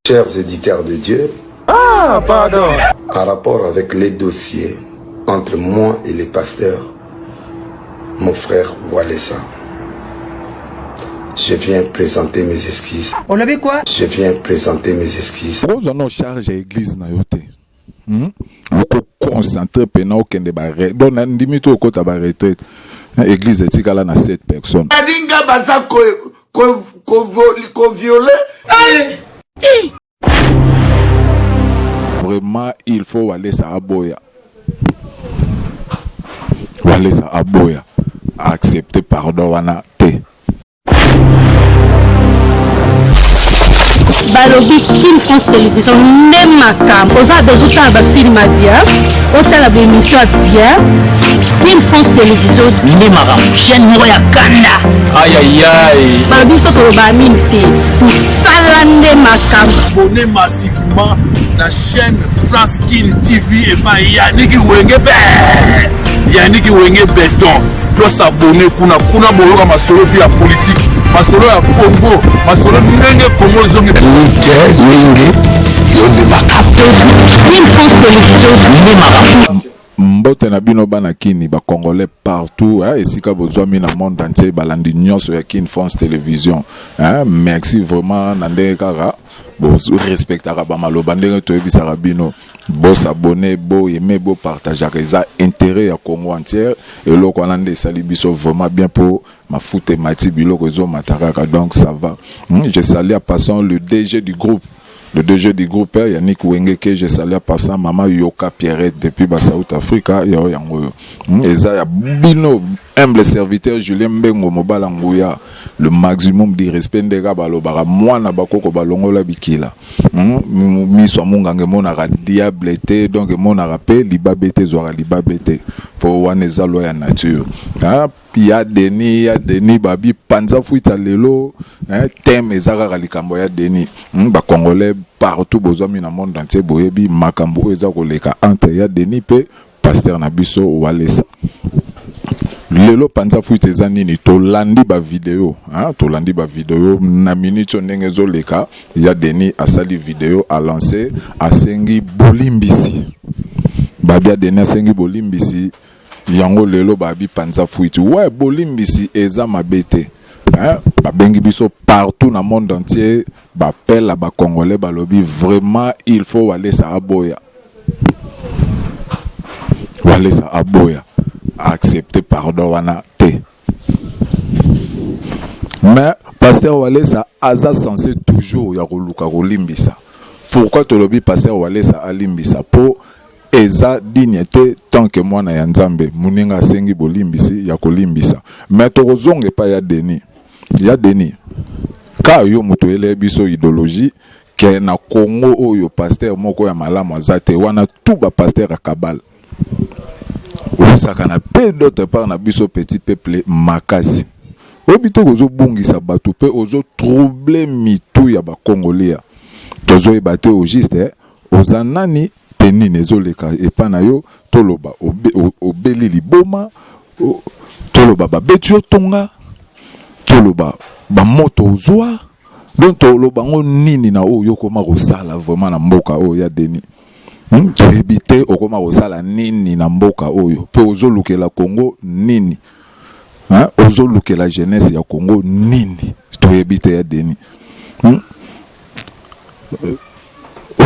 Chers éditeurs de Dieu, ah, pardon. En rapport avec les dossiers entre moi et les pasteurs, mon frère Walesa, je viens présenter mes esquisses. On avait quoi? Je viens présenter mes esquisses. Vous en charge à l'église na yote. Vous concentrez pendant aucun débat. Donc on limite au côté de la retraite. L'église est là na 7 personnes. Adinga baza ko violé. Vraiment, il faut aller à Aboya. Aller à Aboya. Accepter pardon wana te. Balobi King France Télévision même ma cam. Aux autres autant ba film à bien, autant la émission à bien. King France Télévision même ma chaîne ya kanda. Aïe aïe aïe. Balobi so to ba minté. Pour salande ma cam. Abonnez massivement la chaîne France King TV et pas Yannick Wengebe. Yannick Wengebe béton. Doit s'abonner kuna boloka masolo pia politique. Masolo ya Congo, masolo nenge Congo zongi. Mbote na bino bana kini ba congolais partout esika bozwami na monde entier balandi nyonso ya King France Télévision. Merci vraiment nande kaka bo respectera ba maloba ndenge to ebisaka bino. Bo s'abonner, bo aimer, bo partager ça intérêt à Congo entier et lo ko nande sali biso vraiment bien pour ma foot et mati biloko zo mataraka donc ça va. Je salue à passant le DG du groupe. Le DG du groupe Yannick Wengeke, je salue à passant Maman Yoka Pierrette depuis South Africa. Et ça, il y a Bino, humble serviteur Julien Mbengo Mobala Ngouya, le maximum de respect de Gabalobara, moi na bakoko balongo la bikila. Mi so mungange monara diablete, donc monara pe libabete zora libabete pour waneza loya nature. Il y a Denis Babi Panza Fuita Lelo, thème ezara likambo ya Denis. Ba Congolais partout bozami na monde entier boyebi makambo eza koleka entre ya Denis pe pasteur Nabiso Walesa. Lelo Panza Fuita ezanini to landi ba vidéo, na minute ndenge zo leka ya Denis asali vidéo a lancé asengi bolimbisi. Babia Denis asengi bolimbisi. Yango lelo babi Panza Fuiti ouais bolimbisi eza mabete ba bengi biso partout dans le monde entier ba appelle ba congolais ba lobi vraiment il faut aller à Aboya accepter pardon wana te mais pasteur Walesa aza censé toujours ya koluka kolimbisa. Pourquoi to lobi pasteur Walesa alimbisa po eza dignité tant que moi na yanzambe muninga sengi bolimbisi ya kolimbisa mais to zonge pa ya Denis ka yo moto ele biso idéologie ke na Congo oyo pasteur moko ya malamu azate wana tout ba pasteur akabal osaka na pe d'autre part na biso petit peuple makasi obito kozo bungisa batu pe ozo troubler mitu ya ba congolais tozo ebate au juste ozanani peni nezoleka epana yo toloba obeli liboma toloba babetio tonga toloba ba moto ozwa donc toloba ngo nini na oyo koma kosala vraiment na mboka oyo ya Denis to ebite okoma kosala nini na mboka oyo pe ozolukela Congo nini ozolukela jeunesse ya Congo nini to ebite ya Denis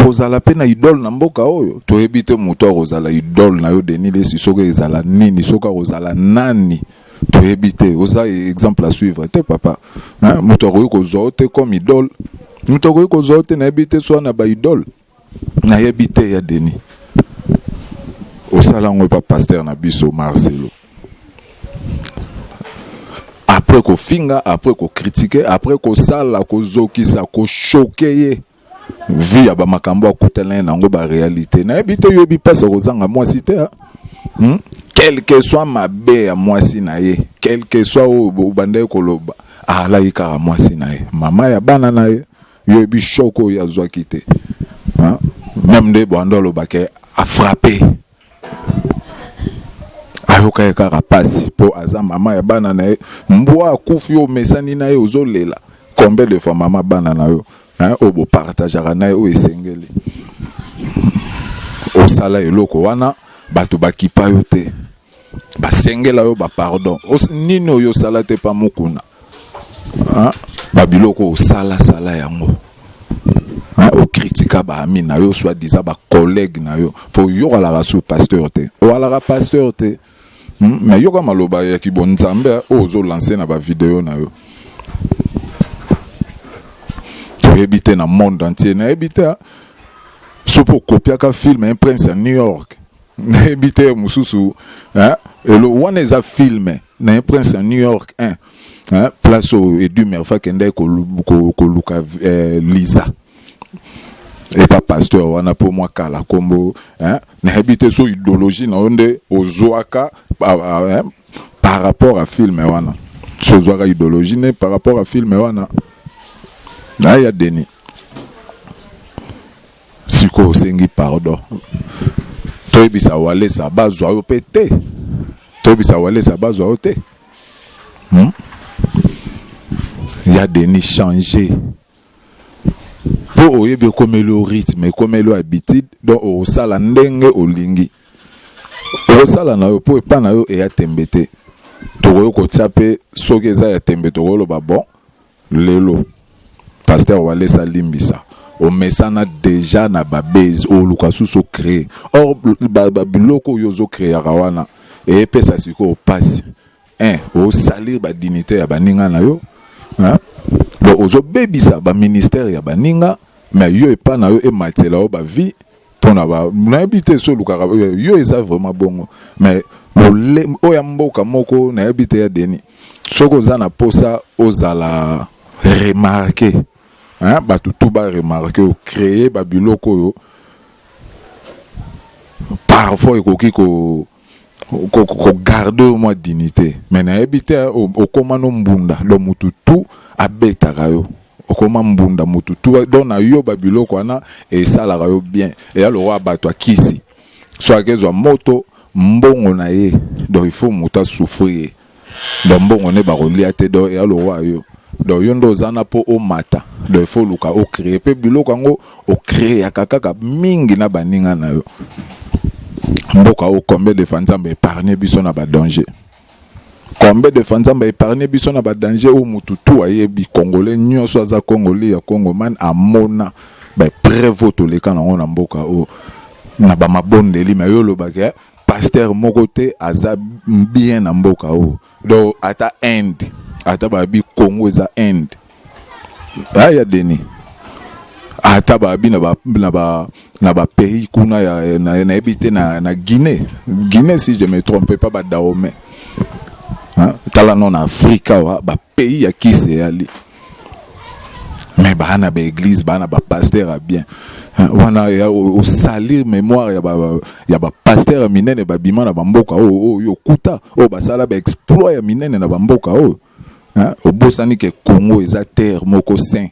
ozala pe na idole na mboka oyo to ebite moto ozala idole na yo Denis lesi soka ezala nini soka ozala nani to ebite oza exemple à suivre te papa moto ko zote comme idole moto ko zote na ebite so na ba idole na ebite ya Denis osala ngo pa pasteur na biso Marcelo après ko finga après ko critiquer après ko sala ko zokisa ko choquer vie ya ba makambo akutela na ngo ba réalité na ebite yo bi pasa kozanga mwasi te quel que soit mabe ya mwasi na ye quel que soit o bande koloba ala ikara mwasi na ye mama ya bana na ye yo bi choko ya zwa kite même de bandolo bake a frappé ayoka ekara pasi po aza mama ya bana na ye mbwa akufi o mesani na ye ozolela combien de fois mama bana na yo hein obo partageaka na o esengeli o sala eloko wana bato bakipa yo te basengela yo ba pardon nini oyo sala te pa mokuna hein babiloko o sala yango o critique ba ami na yo soit disant ba collègue na yo pour yo ala sous pasteur te o ala pasteur te mais yo kama loba ya kibonzambe ozo lancer na ba vidéo na yo to habiter na monde entier na habiter so pour copier ka film un prince à New York na habiter mususu hein et le one is a film na un prince à New York hein place au Edu Merfa kende ko luka Lisa et pas pasteur wana pour moi kala kombo hein na habiter so idéologie na onde ozoaka par rapport à film wana so zoaka idéologie ne par rapport à film wana na ya deni siko sengi pardon to bisa wale sa bazwa yo pété to bisa wale sa bazwa yo te ya deni changer pour oyebe comme le rythme comme le habitude donc o sala ndenge olingi o sala na yo po epa na yo e ya tembete to ko tsape soki eza ya tembete ko ba bon lelo pasteur wale sa limbisa o mesana déjà na babase o lukasu so créer or babiloko yozo créer rawana e pesa siko passe o salir ba dignité ya baninga na yo hein donc ozo bebisa ba ministère ya baninga mais yo epa na yo e matela o ba vie pona ba na habiter so lukaka yo eza vraiment bongo mais o ya mboka moko na habiter ya deni soko za na posa ozala remarquer hein ba tout ba remarquer o créer ba biloko yo parfois ekoki ko garder au moins dignité mais na habiter o komano mbunda do mututu abetaka yo okoma mbunda mututu donc na yo babiloko wana e sala yo bien et alors roi bato akisi so akezwa moto mbongo na ye donc il faut muta souffrir donc mbongo ne ba rolia te donc et alors roi yo donc yo ndo zana po o mata donc il faut luka o créer pe biloko ngo o créer akaka mingi na baninga na yo mboka o combien de fanzamba épargner biso na ba danger combien de fanzamba épargner biso na ba danger o mututu ayebi congolais nyonso aza congolais ya Congo man amona ba prévoto le kana ngona mboka o na ba mabondeli ma yo lobaka pasteur mokote aza bien na mboka o do ata end ata ba bi Congo za end aya deni ata ba bi na ba pays kuna ya na habité na Guinée si je me trompe pas ba Dahomey hein tala non Afrika wa ba pays ya kise ali mais ba na ba église ba na ba pasteur bien wana ya o salir mémoire ya ba pasteur minene ba bima na ba mboka o yo kuta o ba sala ba exploit ya minene na ba mboka o hein o bosani ke Congo eza terre moko saint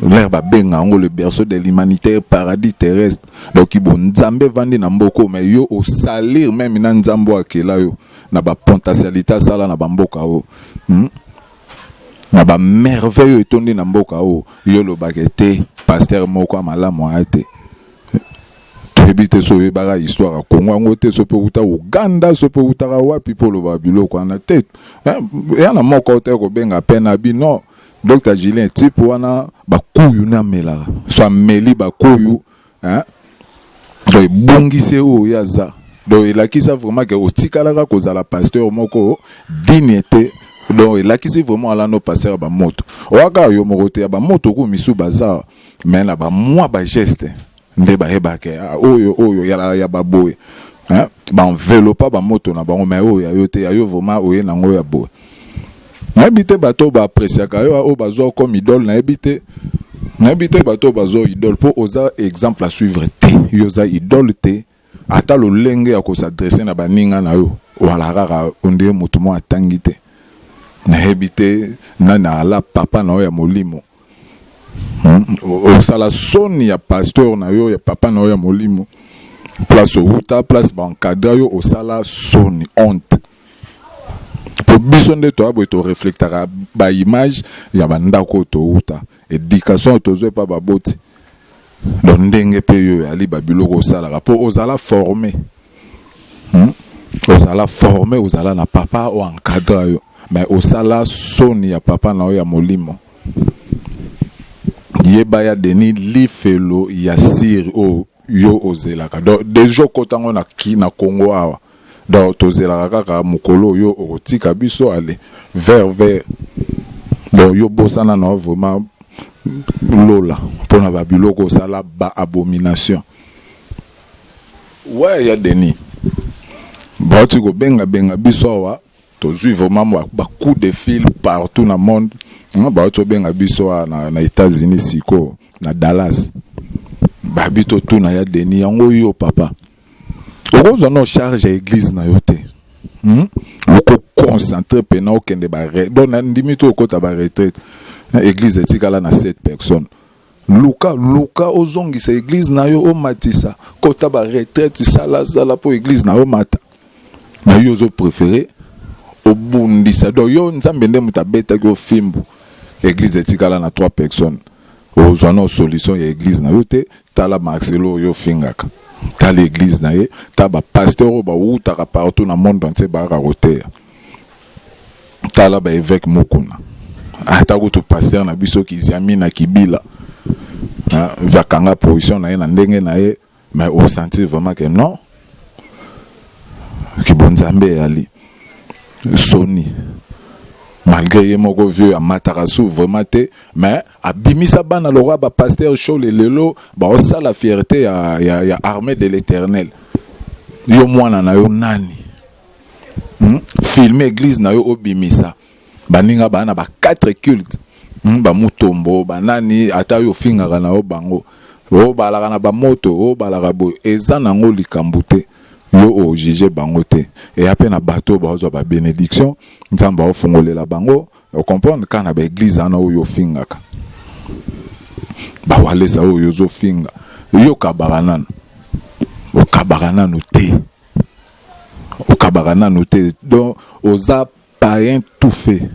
l'herbe benga ngo le berceau de l'humanité paradis terrestre donc bon nzambe vandi na mboko mais yo au salir même na nzambo akela yo na ba potentialité sala na ba mboka o na ba merveille etondi na mboka o yo lo bakete pasteur moko malamu ate to ebite so e bara histoire Congo ngo te so pe uta Uganda so pe uta wapi polo ba biloko na tête ya na moko te ko benga pena bi non Dr. Julien type wana bakuyu na mela so meli bakuyu hein do bongise o yaza do elakisa vraiment que otikala ka kozala pasteur moko dignité do elakisi vraiment ala no pasteur ba moto waka yo mokote ba moto ko misu baza mais na ba moi ba geste nde ba hebake oyo ya ba boy hein ba enveloppe ba moto na ba mais oyo yote yo vraiment oyo na ngo ya boy na habité bato ba apprécier ka yo o bazo comme idole na habité bato bazo idole pour oza exemple à suivre te yoza idole te ata lo lenge ya ko s'adresser na baninga na yo wala rara onde mutu mo atangi te na habité na ala papa na yo ya molimo o sala soni ya pasteur na yo ya papa na yo ya molimo place outa place ba encadre yo o sala soni honte biso nde to abo to reflectera ba image ya bandako to uta éducation to zo pa baboti donc ndenge pe yo ali babiloko sala po ozala formé ozala formé ozala na papa o encadre yo mais osala soni ya papa na ya molimo yeba ya deni lifelo ya sir o yo ozelaka donc déjà kotango na ki na Congo awa donc tozelaka kaka mukolo yo otika biso ale vers donc yo bosana na vraiment lola pona ba biloko sala ba abomination ouais ya deni ba tu ko benga biso wa to vraiment ba coup de fil partout na monde ba to benga biso na États-Unis siko na Dallas ba bito tout na ya deni yango yo papa okoza no charge église na yo te oko concentré pena okende ba donc na ndimi to okota ba retraite église etikala na 7 personnes luka ozongisa église na yo omatisa kota ba retraite sala po église na yo mata na yo zo préféré obundisa donc yo nzambe nde mutabeta ko fimbu église etikala na 3 personnes ozwana solution ya église na yo te tala Marcelo yo fingaka ta l'église na ye ta ba pasteur ba utaka partout na monde entier ba raroter tala ba évêque mokuna ata ko to pasteur na biso kiziami na kibila va kanga position na ye na ndenge na ye mais au sentir vraiment que non ki bonzambe ali soni malgré ye moko vieux amatarasu vraiment te mais abimisa bana le roi ba pasteur chaud le lelo ba osa la fierté ya armée de l'Éternel yo mwana na yo nani filmer église na yo obimisa baninga bana ba 4 cultes ba mutombo banani ata yo fingaka na yo bango o balaka na ba moto o balaka bo eza nango likambo te yo o juger bango te et après na bateau ba zo ba bénédiction nzamba o fongolela bango o comprendre kana ba église ana o yo fingaka ba wale sa o yo zo finga yo kabarana o kabarana no te donc oza païen tout fait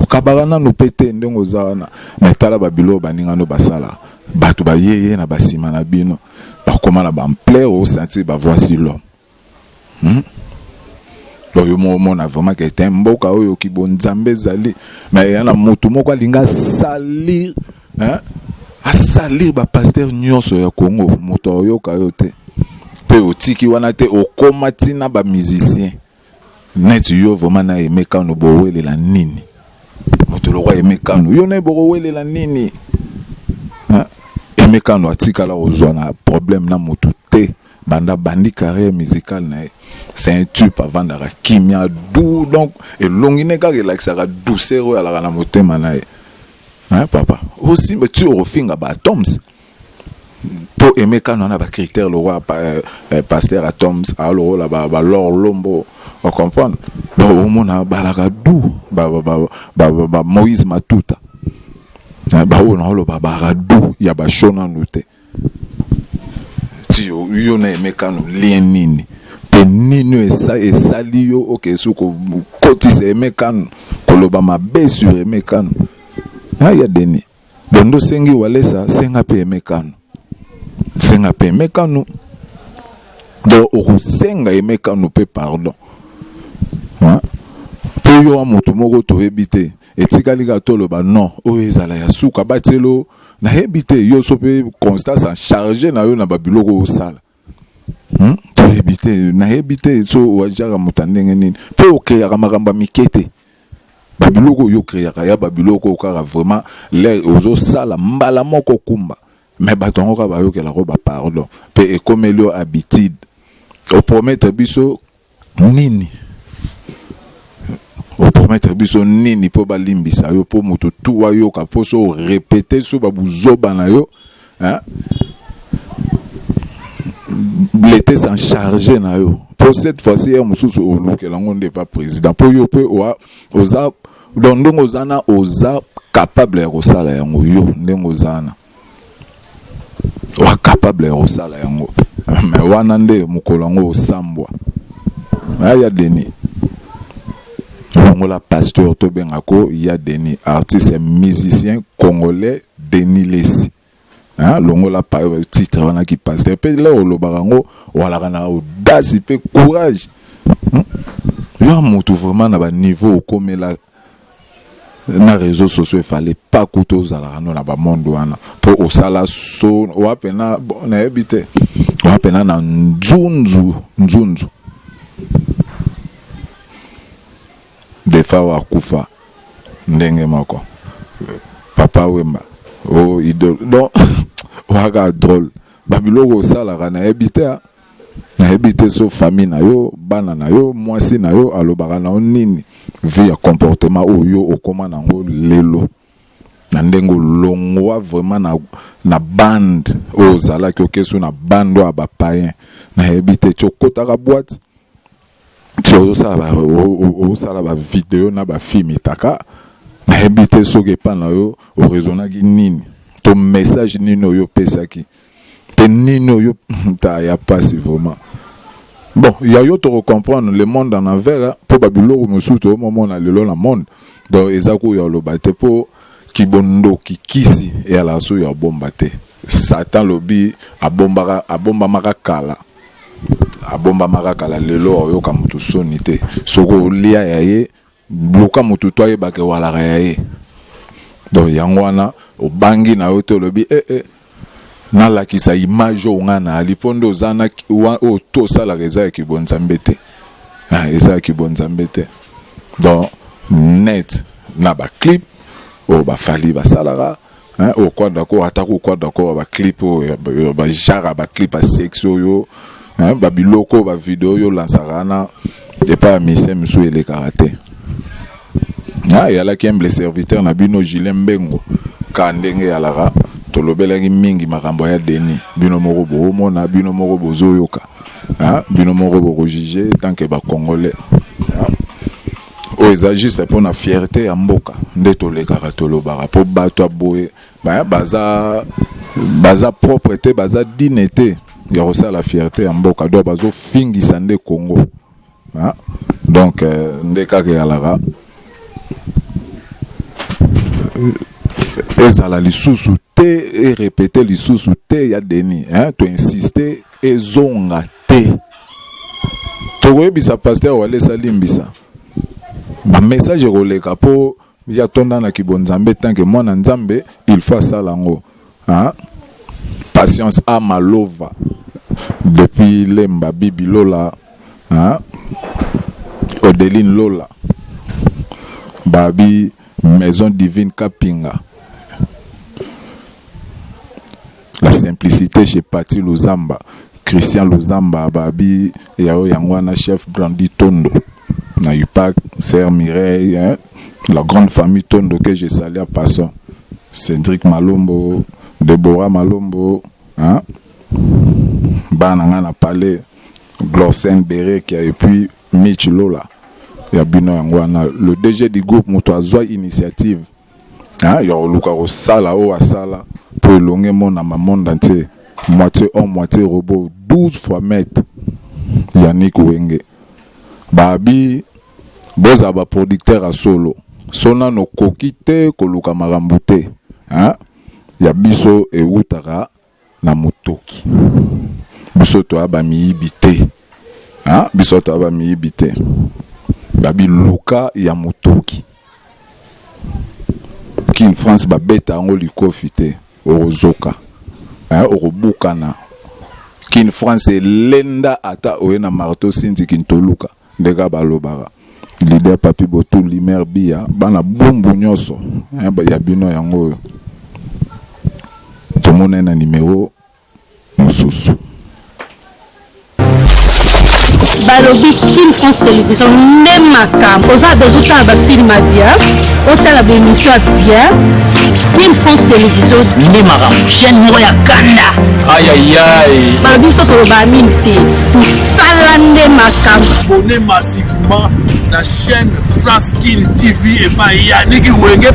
o kabarana no pété ndongo za na metala babilo baninga no basala batu ba yeye na basima na bino ba komana ba plaire au sentir ba voici l'homme donc yo mona vraiment que était mboka oyo ki bonzambe zali mais yana mutu moko alinga salir asalir ba pasteur nyonso ya Congo mutu oyo kayote pe otiki wana te okomati na ba musicien net yo vraiment na emeka no bowele la nini mutu lo roi emeka no yo na bowele la nini emeka no atika la ozwa na problème na mutu te banda bandi carrière musicale na c'est un tube avant d'ara kimia doux donc et longine ka relaxer la douceur à la motema na papa aussi mais tu refinga ba Toms pour aimer quand on a ba critère le roi pasteur Toms alors là ba lor lombo on comprend donc au mona balaka doux ba Moïse Matuta ba on lo ba doux ya ba shona noté yo na emeka no lien nini pe nini esali yo oke suko kotisa emeka no koloba mabe sur emeka no ya deni dondo sengi walesa senga pe emeka no do okusenga emeka no pe pardon pe yo amoto moko to ebite etikali ka toloba non o ezala ya suka batelo na hebite yo sope constance en charger na yo na babiloko o sala to hebite na hebite so wajara mutandenge nini pe o créer makambo mikete babiloko yo créer ya babiloko ka vraiment les ozo sala mbala moko kumba mais batongo ka ba yo ke la roba pardon pe e comme le habitude o promettre biso nini o promettre biso nini po balimbisa yo po moto tuwa yo ka po so répéter so babuzoba na yo l'été s'en charger na yo pour cette fois-ci mususu olukela ngonde pas président po yo pe oza ndongo ozana oza capable ya kosala yango yo ndenge ozana wa capable ya kosala yango mais wana nde mukolo ngo osambwa ya deni longola pasteur to bengako ya Denis, artiste et musicien congolais Denis Lessi. Hein, longola titre wana ki pasteur pe là o lobarango wala kana audace pe courage. Yo mutu vraiment na ba niveau comme là na réseaux sociaux, il fallait pas couteau zala na ba monde wana pour au sala so wa pena na habité wa pena na nzunzu defa wa kufa ndenge moko papa wemba oh idole non waga drôle babiloko sala na habité so famille na yo bana na yo mwasi na yo alobaka na nini via comportement oyo okoma nango lelo na ndengo longwa vraiment na bande ozala ki okeso na bande wa ba païen na habité chokota boîte tu sala ba vidéo na ba film itaka na habité soke pa na yo o raisonnaki nini ton message nini oyo pesaki pe nini oyo ta ya pas vraiment. Bon, il y a yo to comprendre le monde en envers pour babilo musuto au moment na lelo na monde donc ezako ya lobate po kibondo kikisi et ala so ya bombate satan lobi abomba makakala lelo oyo ka mutu sonite soko lia yaye bloka mutu to ye bake wala yaye donc yangwana obangi na yo to lobi na la ki sa image ngana lipondo zana o to sala reza ki bonzambete eza ki bonzambete donc net na ba clip o ba fali ba salara o quoi d'accord atako quoi d'accord ba clip o ba jara ba clip a sexo yo ba biloko ba vidéo yo lansarana et pas mise msou ele karaté ya la ki emble serviteur na bino Gilembengo ka ndenge ya lara tolobelaki mingi makambo ya Denis bino moko bomona bino moko bozoyoka bino moko bokojije tant que ba congolais o eza juste pour na fierté ya mboka nde tolekaka tolobaka po bato aboye baza propreté baza dignité ya kosa la fierté ya mboka do bazo fingisa nde Congo donc nde kaka ya lara ezala lisusu te et répéter lisusu te ya Denis to insister ezonga te to bisa pasteur wale salimbisa ba message roleka po ya tonda na kibonzambe tant que mwana nzambe il faut ça lango patience à malova depuis lemba bibi lola Odeline Lola babi maison divine Kapinga. La simplicité chez Pati Luzamba, Christian Luzamba, Babi, Yao Yangwana, chef Brandi Tondo, Nayupak, Sœur Mireille, la grande famille Tondo que j'ai salé à passant, Cédric Malombo, Deborah Malombo, Banangana Palais, Glorsen Béré, qui a et puis Mitch Lola, Yabino Yangwana, le DG du groupe Motoazoa Initiative, Yao Luka Sala O Asala. Pour longuer mon monde entier, moitié homme, moitié robot, 12 fois maître. Yannick Wenge. Babi, bozaba producteur à solo. Sona no kokite koluka marambute. Yabiso e utara na mutoki. Biso to aba miibite. Biso to aba miibite. Babi luka ya mutoki. Kin France babeta ngo likofite. Orozoka orobukana kin France lenda ata oyena marteau sindi kintoluka ndeka balobara leader papi botu limer bia bana bumbu nyoso ya bino yango tomona na numéro mususu balobi Kin France Télévision nde makambo oza dezotala bafilme ya bien otala baémission ya bien Kin France Télévision nde makambo chaîne moko ya kanda Aïe balobi biso toloba mini te tosala nde makambo abonné massivement la chaîne France Kin TV et pas Yannick Wenge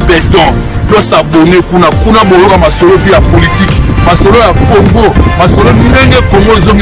Béton doit s'abonner kuna boyoka masolo pia politique masolo ya Congo masolo ndenge Congo zongi